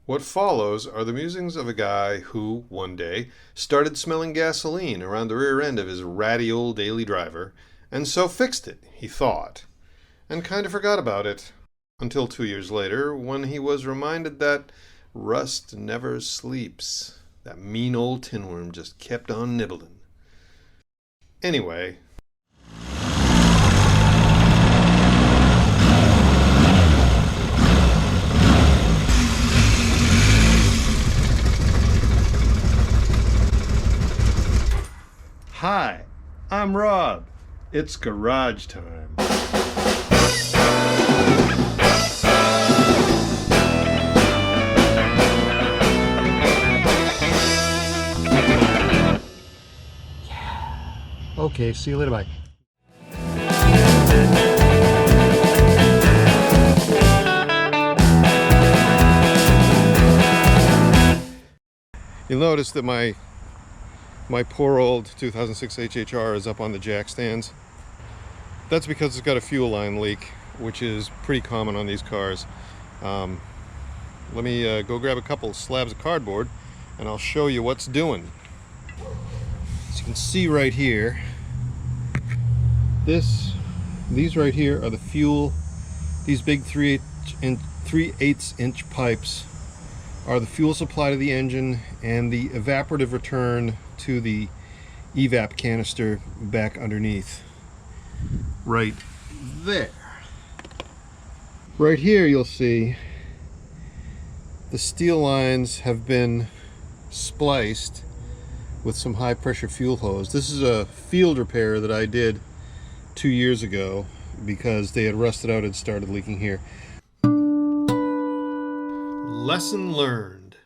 What follows are the musings of a guy who, one day, started smelling gasoline around the rear end of his ratty old daily driver, and so fixed it, he thought, and kind of forgot about it, until 2 years later, when he was reminded that rust never sleeps. That mean old tinworm just kept on nibbling. Anyway, hi, I'm Rob. It's garage time. Okay, see you later, bye. You'll notice that my poor old 2006 HHR is up on the jack stands. That's because it's got a fuel line leak, which is pretty common on these cars. Let me go grab a couple slabs of cardboard and I'll show you what's doing. As you can see right here, these right here are the fuel. These big 3/8 inch pipes are the fuel supply to the engine and the evaporative return to the evap canister back underneath. Right there. Right here you'll see the steel lines have been spliced with some high pressure fuel hose. This is a field repair that I did 2 years ago because they had rusted out and started leaking here. Lesson learned.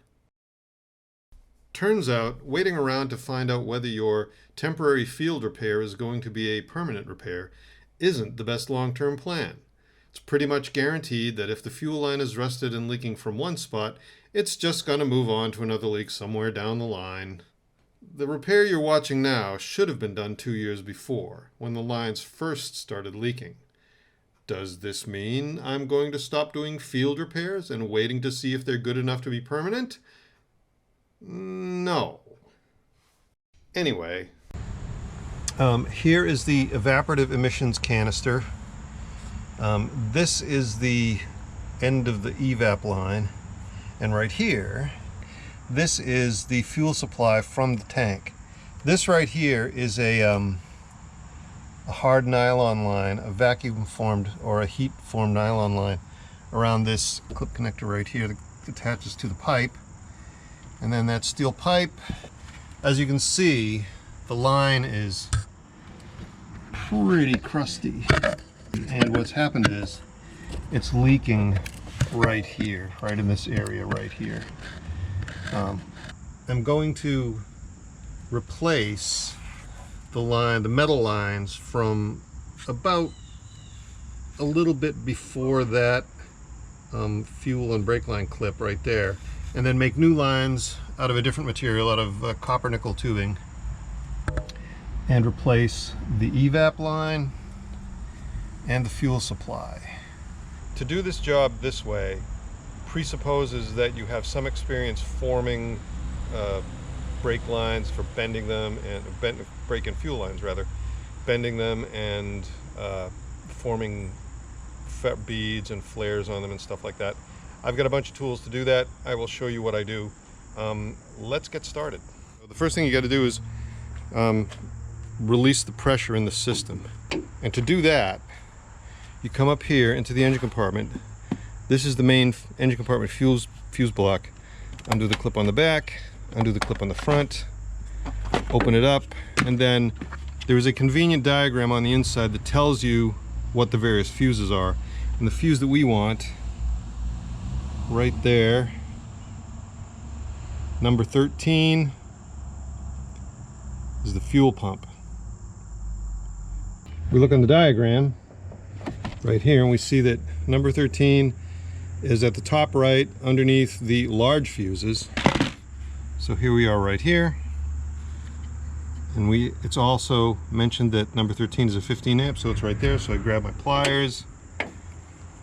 Turns out, waiting around to find out whether your temporary field repair is going to be a permanent repair isn't the best long-term plan. It's pretty much guaranteed that if the fuel line is rusted and leaking from one spot, it's just going to move on to another leak somewhere down the line. The repair you're watching now should have been done 2 years before, when the lines first started leaking. Does this mean I'm going to stop doing field repairs and waiting to see if they're good enough to be permanent? No. Anyway, here is the evaporative emissions canister. This is the end of the evap line, and right here, this is the fuel supply from the tank. This right here is a hard nylon line, a vacuum formed or a heat formed nylon line around this clip connector right here that attaches to the pipe. And then that steel pipe, as you can see, the line is pretty crusty. And what's happened is it's leaking right here, right in this area right here. I'm going to replace the metal lines from about a little bit before that fuel and brake line clip right there, and then make new lines out of a different material, out of copper nickel tubing, and replace the evap line and the fuel supply. To do this job this way presupposes that you have some experience forming brake lines for bending them, and brake and fuel lines rather, bending them and forming beads and flares on them and stuff like that. I've got a bunch of tools to do that. I will show you what I do. Let's get started. The first thing you got to do is release the pressure in the system, and to do that you come up here into the engine compartment. This is the main engine compartment fuse block. Undo the clip on the back, undo the clip on the front, open it up, and then there is a convenient diagram on the inside that tells you what the various fuses are. And the fuse that we want, right there, number 13, is the fuel pump. We look on the diagram right here and we see that number 13 is at the top right underneath the large fuses. So here we are right here, and it's also mentioned that number 13 is a 15 amp, so it's right there. So I grab my pliers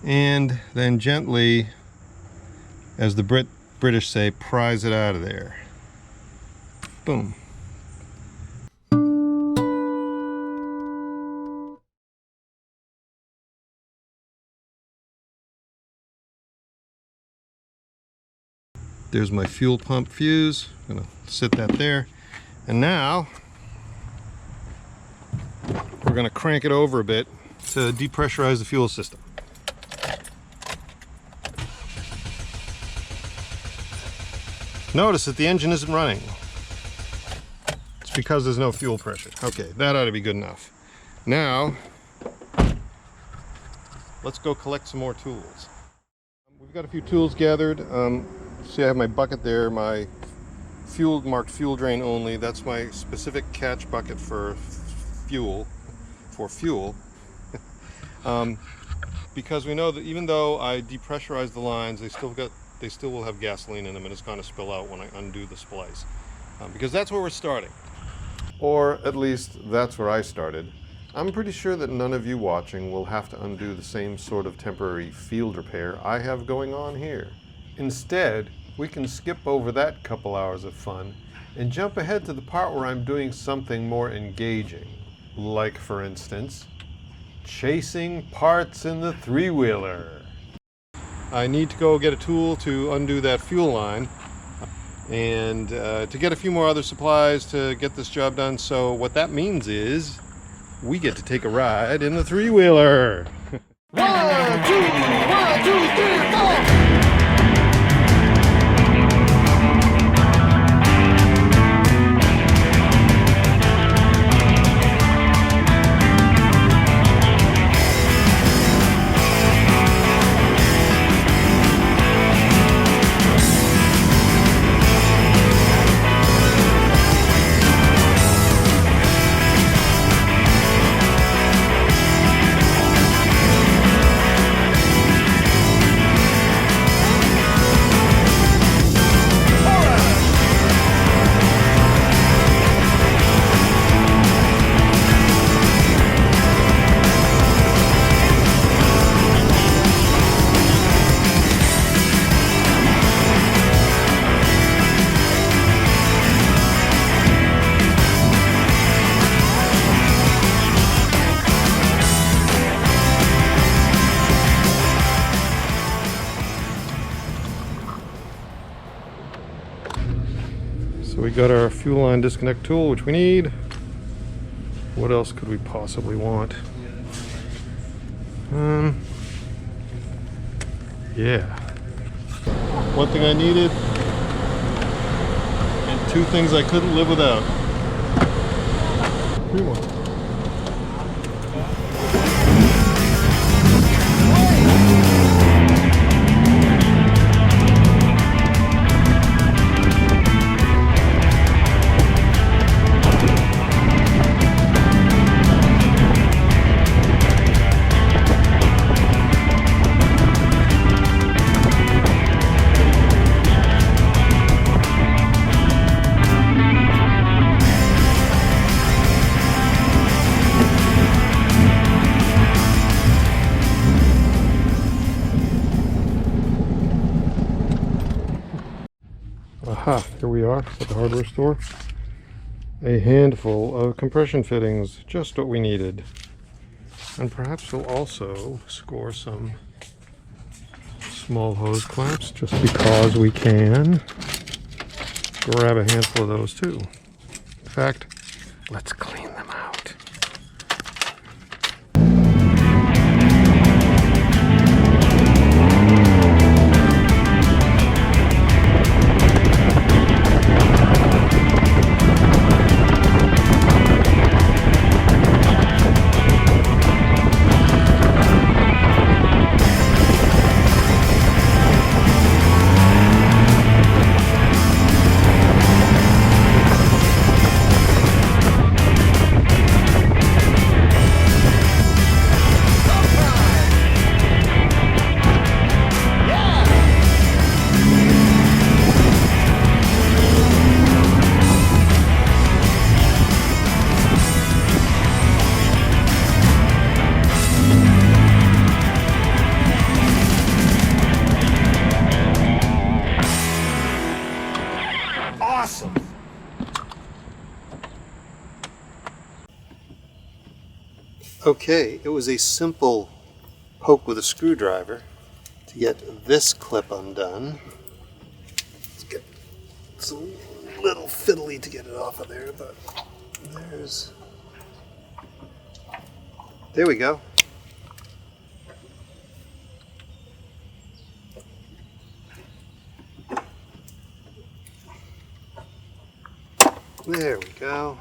and then gently, as the British say, prise it out of there. Boom. There's my fuel pump fuse. I'm gonna sit that there. And now we're gonna crank it over a bit to depressurize the fuel system. Notice that the engine isn't running. It's because there's no fuel pressure. Okay, that ought to be good enough. Now, let's go collect some more tools. We've got a few tools gathered. See, I have my bucket there, my fuel marked fuel drain only. That's my specific catch bucket for fuel. Because we know that even though I depressurize the lines, they still will have gasoline in them, and it's going to spill out when I undo the splice. Because that's where we're starting. Or at least that's where I started. I'm pretty sure that none of you watching will have to undo the same sort of temporary field repair I have going on here. Instead, we can skip over that couple hours of fun and jump ahead to the part where I'm doing something more engaging. Like, for instance, chasing parts in the three-wheeler. I need to go get a tool to undo that fuel line and to get a few more other supplies to get this job done. So what that means is we get to take a ride in the three-wheeler. 1, 2, 1, 2, 3, 4. So we got our fuel line disconnect tool, which we need. What else could we possibly want? Yeah. One thing I needed, and two things I couldn't live without. Aha, here we are at the hardware store. A handful of compression fittings, just what we needed. And perhaps we'll also score some small hose clamps, just because we can. Grab a handful of those too. In fact, let's clean them out. awesome. Okay, it was a simple poke with a screwdriver to get this clip undone. It's a little fiddly to get it off of there, but there we go. There we go.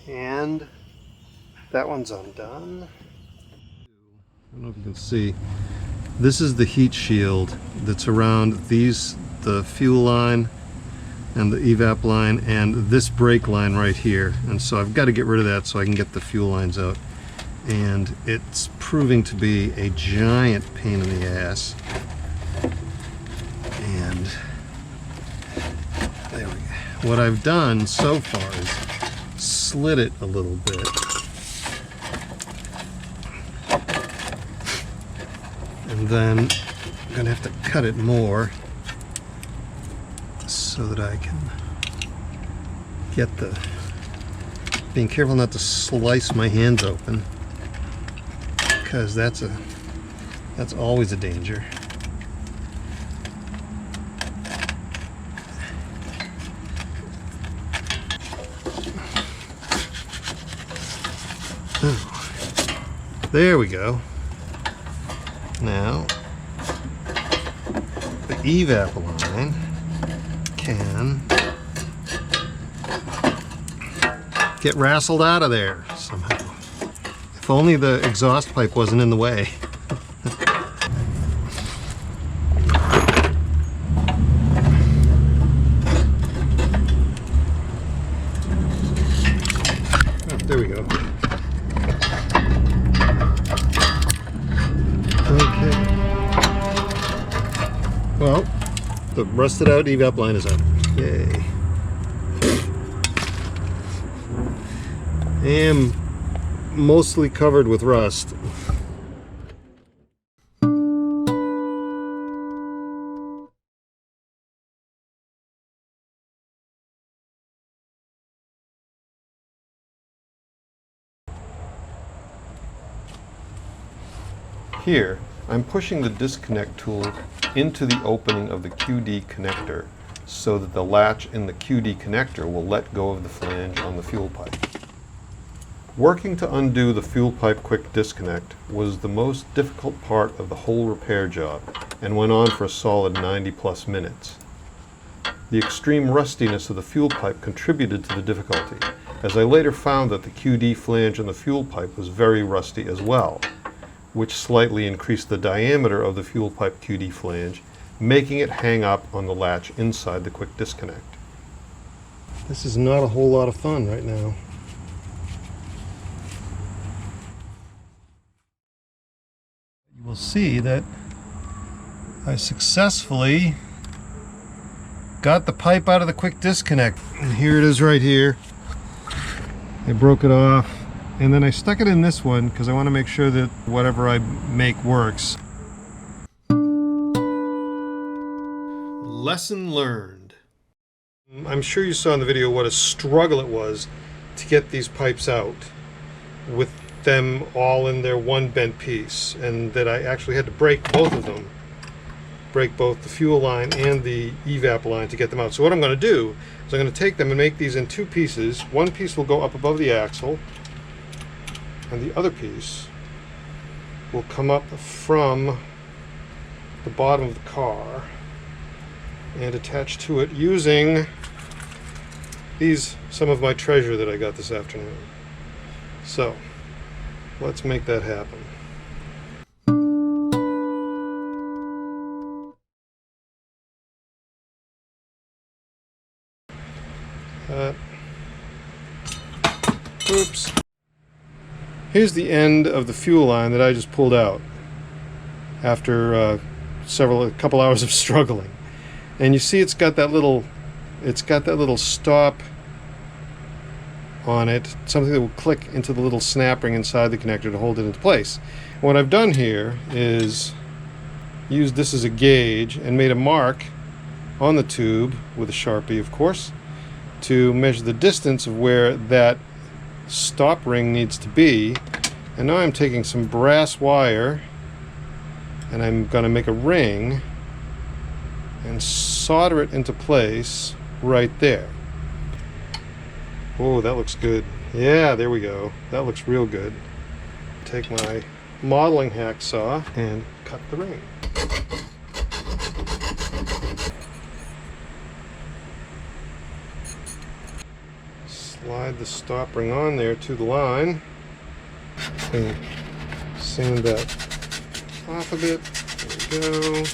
And that one's undone. I don't know if you can see. This is the heat shield that's around the fuel line and the evap line and this brake line right here. And so I've got to get rid of that so I can get the fuel lines out. And it's proving to be a giant pain in the ass. And there we go. What I've done so far is slid it a little bit. And then I'm going to have to cut it more so that I can get being careful not to slice my hands open, because that's always a danger. Oh, there we go. Now the evap line can get rassled out of there somehow. If only the exhaust pipe wasn't in the way. Oh, there we go. Okay. Well, the rusted out evap line is out. Yay. I am mostly covered with rust. Here, I'm pushing the disconnect tool into the opening of the QD connector so that the latch in the QD connector will let go of the flange on the fuel pipe. Working to undo the fuel pipe quick disconnect was the most difficult part of the whole repair job and went on for a solid 90+ minutes. The extreme rustiness of the fuel pipe contributed to the difficulty, as I later found that the QD flange on the fuel pipe was very rusty as well, which slightly increased the diameter of the fuel pipe QD flange, making it hang up on the latch inside the quick disconnect. This is not a whole lot of fun right now. You will see that I successfully got the pipe out of the quick disconnect. And here it is right here. I broke it off. And then I stuck it in this one because I want to make sure that whatever I make works. Lesson learned. I'm sure you saw in the video what a struggle it was to get these pipes out with them all in their one bent piece, and that I actually had to break both of them. Break both the fuel line and the evap line to get them out. So what I'm going to do is I'm going to take them and make these in two pieces. One piece will go up above the axle, and the other piece will come up from the bottom of the car and attach to it using some of my treasure that I got this afternoon. So let's make that happen. Oops. Here's the end of the fuel line that I just pulled out after a couple hours of struggling. And you see it's got that little stop on it, something that will click into the little snap ring inside the connector to hold it into place. And what I've done here is used this as a gauge and made a mark on the tube with a Sharpie, of course, to measure the distance of where that stop ring needs to be. And now I'm taking some brass wire and I'm going to make a ring and solder it into place right there. Oh, that looks good. Yeah, there we go. That looks real good. Take my modeling hacksaw and cut the ring. Slide the stop ring on there to the line and sand that off a bit. There we go.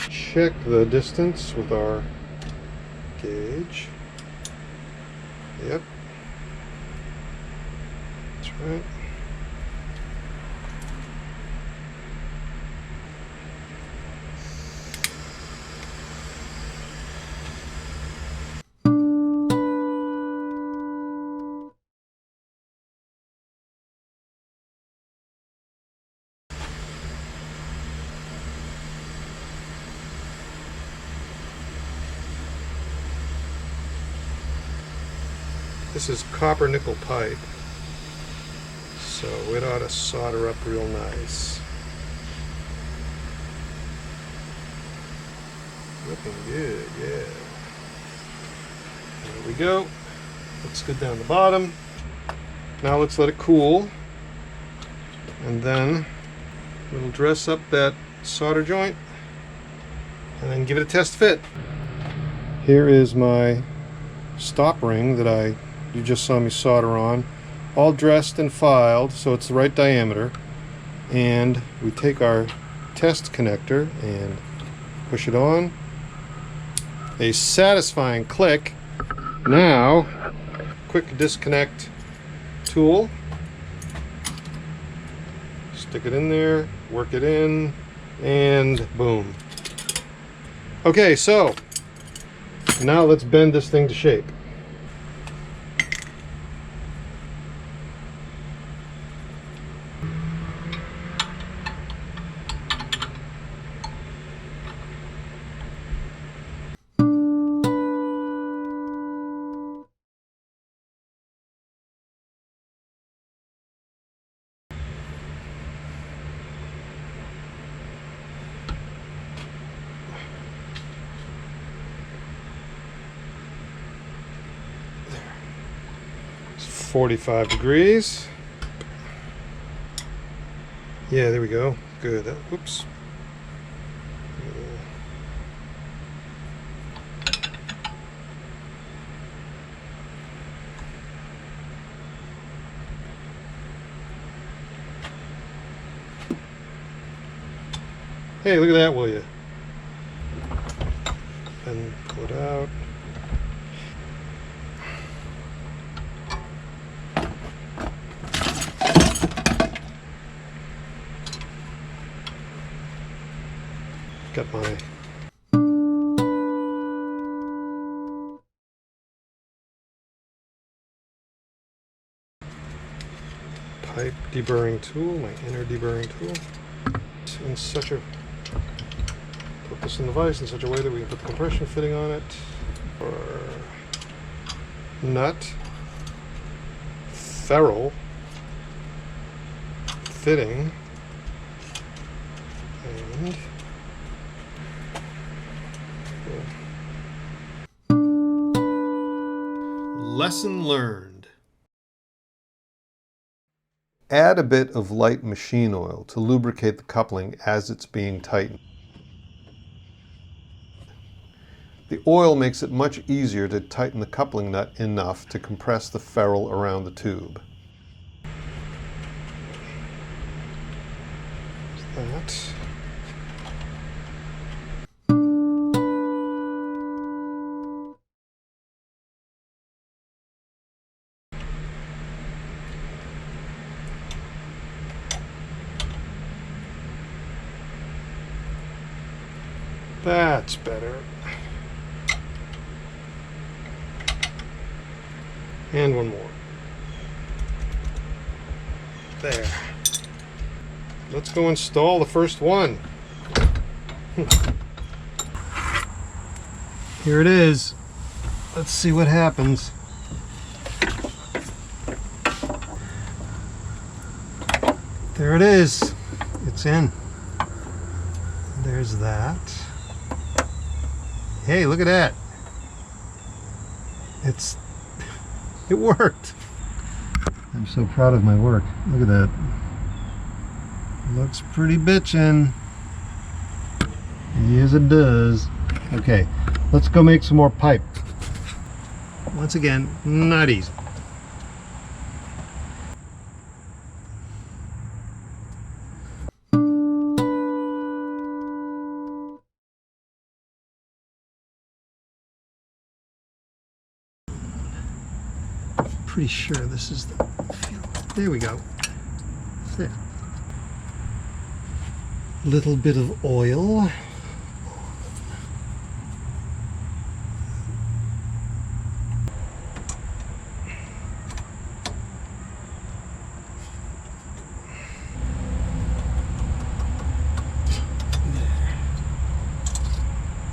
Check the distance with our gauge. Yep. That's right. This is copper nickel pipe, so it ought to solder up real nice. Looking good, yeah. There we go. Looks good down the bottom. Now let's let it cool, and then we'll dress up that solder joint and then give it a test fit. Here is my stop ring that you just saw me solder on, all dressed and filed so it's the right diameter. And we take our test connector and push it on. A satisfying click. Now, quick disconnect tool. Stick it in there, work it in, and boom. Okay, so now let's bend this thing to shape. There. It's 45 degrees. Yeah, there we go. Good. Oops. Hey, look at that, will you? And pull it out. Got my pipe deburring tool, my inner deburring tool. In such a put this in the vise in such a way that we can put the compression fitting on it, or nut, ferrule fitting, and lesson learned. Add a bit of light machine oil to lubricate the coupling as it's being tightened. The oil makes it much easier to tighten the coupling nut enough to compress the ferrule around the tube. That. That's better. And one more. There. Let's go install the first one. Here it is. let's see what happens. There it is. It's in. There's that. Hey, look at that. It worked. I'm so proud of my work. Look at that. Looks pretty bitchin'. Yes, it does. Okay, let's go make some more pipe. Once again, not easy. Pretty sure this is the fuel. There we go. There. Little bit of oil.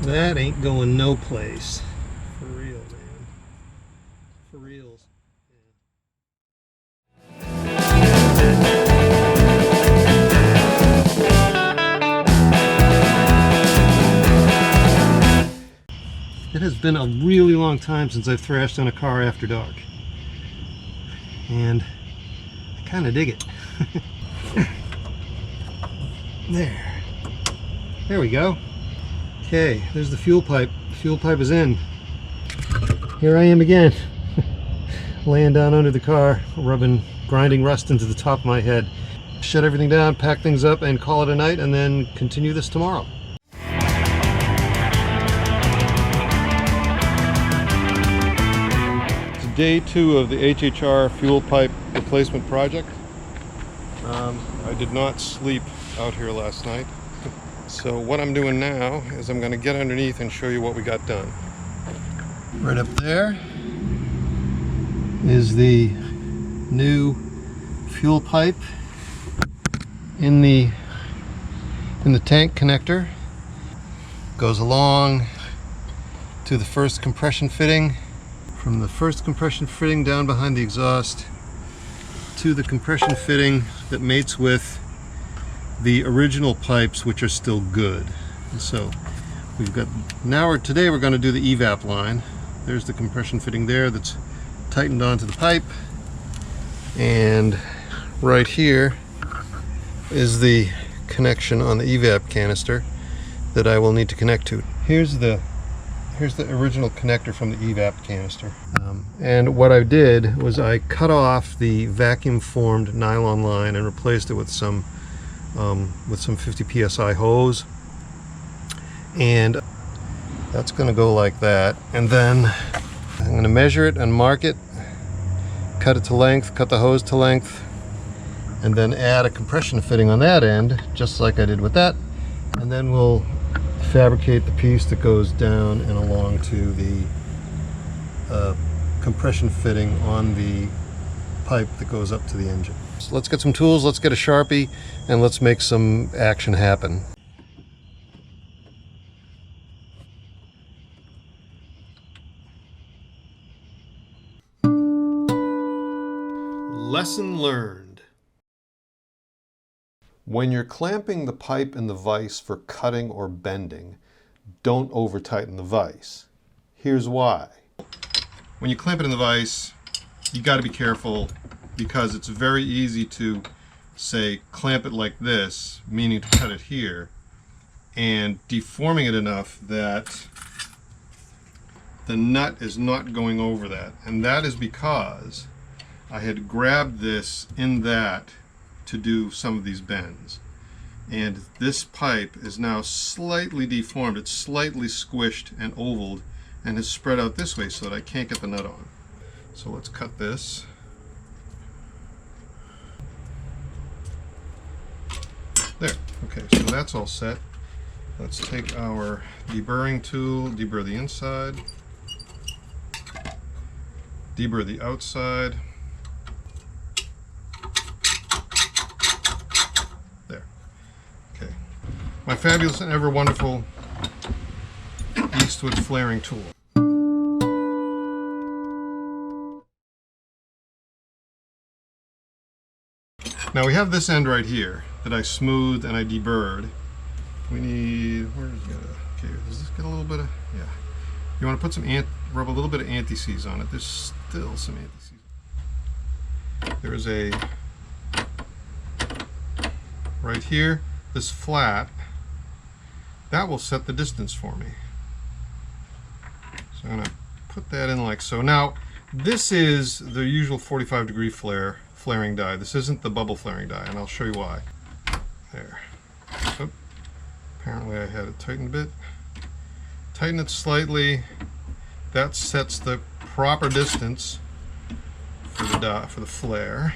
That ain't going no place. For real, man. For reals. It has been a really long time since I've thrashed on a car after dark. And I kind of dig it. There. There we go. Okay, there's the fuel pipe. Fuel pipe is in. Here I am again. Laying down under the car, grinding rust into the top of my head. Shut everything down, pack things up, and call it a night, and then continue this tomorrow. It's day 2 of the HHR fuel pipe replacement project. I did not sleep out here last night. So what I'm doing now is I'm going to get underneath and show you what we got done. Right up there is the new fuel pipe in the tank connector. Goes along to the first compression fitting. From the first compression fitting down behind the exhaust to the compression fitting that mates with the original pipes, which are still good. And so we've got today we're going to do the evap line. There's the compression fitting there that's tightened onto the pipe, and right here is the connection on the evap canister that I will need to connect to. Here's the original connector from the evap canister. And what I did was I cut off the vacuum formed nylon line and replaced it with some 50 psi hose, and that's going to go like that. And then I'm going to measure it and mark it, cut it to length, cut the hose to length, and then add a compression fitting on that end, just like I did with that. And then we'll fabricate the piece that goes down and along to the compression fitting on the pipe that goes up to the engine. So let's get some tools, let's get a Sharpie, and let's make some action happen. Lesson learned. When you're clamping the pipe in the vise for cutting or bending, don't over tighten the vise. Here's why. When you clamp it in the vise, you got to be careful, because it's very easy to, say, clamp it like this, meaning to cut it here, and deforming it enough that the nut is not going over that. And that is because I had grabbed this in that to do some of these bends. And this pipe is now slightly deformed. It's slightly squished and ovaled and has spread out this way so that I can't get the nut on. So let's cut this. There. Okay, so that's all set. Let's take our deburring tool, deburr the inside, deburr the outside. There. Okay. My fabulous and ever wonderful Eastwood flaring tool. Now we have this end right here that I smoothed and I deburred. We need, where's it gonna, okay, does this get a little bit of, yeah. You want to put some, rub a little bit of anti-seize on it. There's still some anti-seize. There is a, right here, this flat, that will set the distance for me. So I'm gonna put that in like so. Now, this is the usual 45-degree flaring die. This isn't the bubble flaring die, and I'll show you why. There. Oop. Apparently I had it tightened a bit. Tighten it slightly. That sets the proper distance for the flare.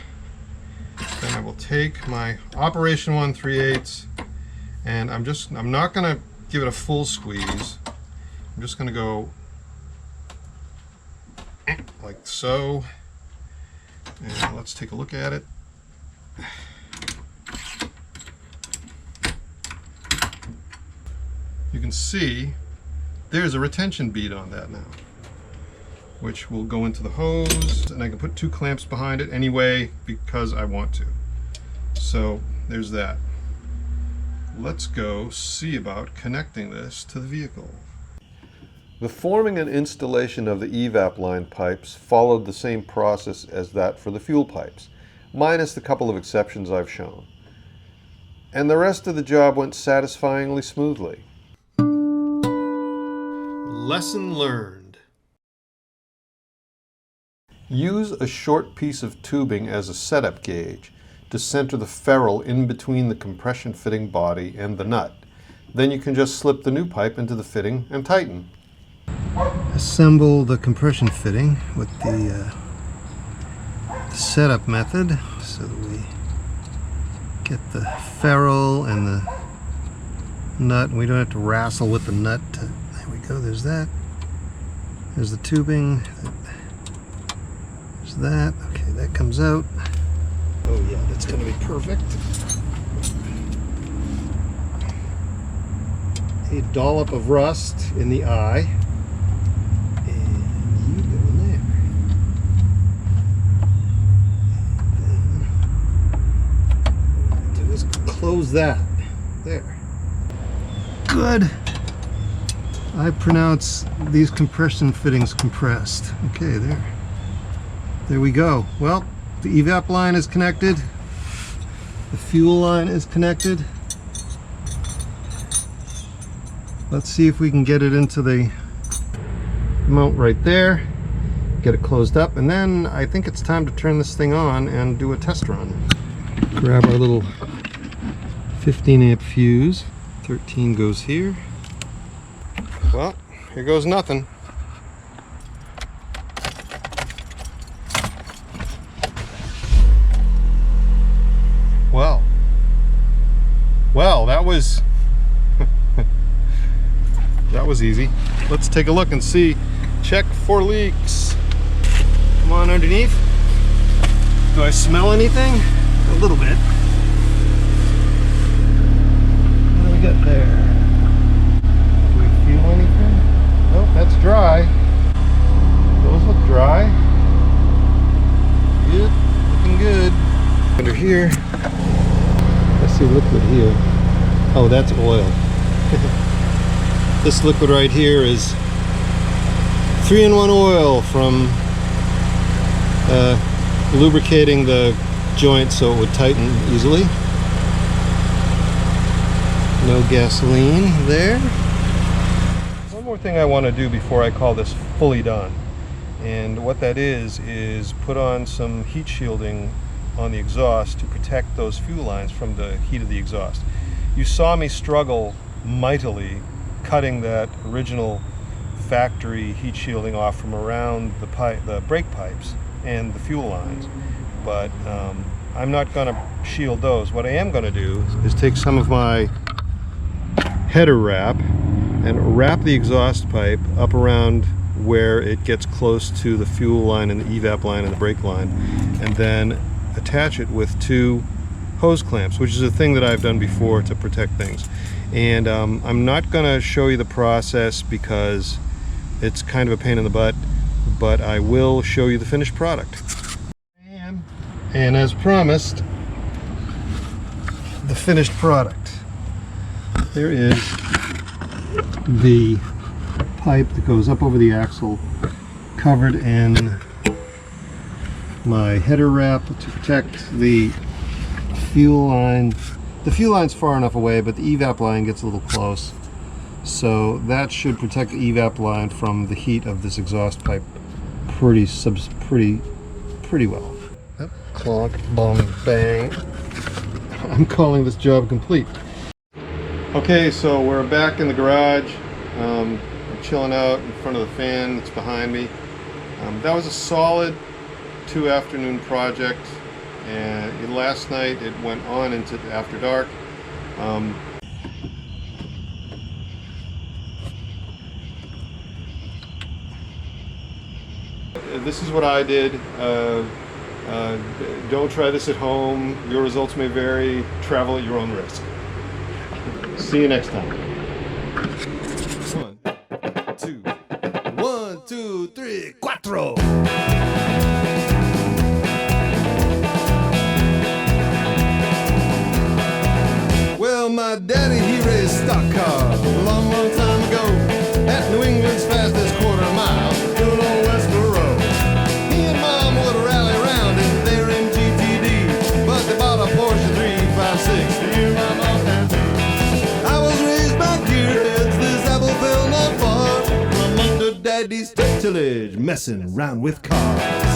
Then I will take my Operation 1 3/8, and I'm not gonna give it a full squeeze. I'm just gonna go like so. And let's take a look at it. You can see there's a retention bead on that now, which will go into the hose, and I can put 2 clamps behind it anyway because I want to. So there's that. Let's go see about connecting this to the vehicle. The forming and installation of the evap line pipes followed the same process as that for the fuel pipes, minus the couple of exceptions I've shown. And the rest of the job went satisfyingly smoothly. Lesson learned. Use a short piece of tubing as a setup gauge to center the ferrule in between the compression fitting body and the nut. Then you can just slip the new pipe into the fitting and tighten. Assemble the compression fitting with the setup method so that we get the ferrule and the nut, and we don't have to wrestle with the nut. There we go, there's that. There's the tubing. There's that. Okay, that comes out. Oh yeah, that's going to be perfect. A dollop of rust in the eye. And you go in there. And then what I do is close that. There. Good. I pronounce these compression fittings compressed. Okay, there. There we go. Well, the evap line is connected. The fuel line is connected. Let's see if we can get it into the mount right there. Get it closed up, and then I think it's time to turn this thing on and do a test run. Grab our little 15 amp fuse. 13 goes here. Well, here goes nothing. Well, that was that was easy. Let's take a look and see. Check for leaks. Come on underneath. Do I smell anything? A little bit. What do we got there? Do we feel anything? Nope, that's dry. Those look dry. Yep, looking good. Under here. I see liquid here. Oh, that's oil. This liquid right here is 3-in-1 oil from lubricating the joint so it would tighten easily. No gasoline there. One more thing I want to do before I call this fully done, and what that is put on some heat shielding on the exhaust to protect those fuel lines from the heat of the exhaust. You saw me struggle mightily cutting that original factory heat shielding off from around the brake pipes and the fuel lines, but I'm not going to shield those. What I am going to do is take some of my header wrap and wrap the exhaust pipe up around where it gets close to the fuel line and the evap line and the brake line, and then attach it with 2 hose clamps, which is a thing that I've done before to protect things. And I'm not going to show you the process because it's kind of a pain in the butt, but I will show you the finished product. And as promised, the finished product. There is the pipe that goes up over the axle, covered in my header wrap to protect the fuel line. The fuel line's far enough away, but the evap line gets a little close. So that should protect the evap line from the heat of this exhaust pipe pretty well. Yep. Clonk, bong, bang. I'm calling this job complete. Okay, so we're back in the garage. I'm chilling out in front of the fan that's behind me. That was a solid 2-afternoon project, and last night it went on into after dark. This is what I did. Don't try this at home. Your results may vary. Travel at your own risk. See you next time. 1, 2, 3, 4. Well, my daddy, he raised stock cars a long, long time ago at New England's fastest quarter mile, good old Westboro Road. He and Mom would rally around in their MGTD, but they bought a Porsche 356 the year my mom had me. I was raised by gearheads, this apple fell not far from under Daddy's tutelage, messing around with cars.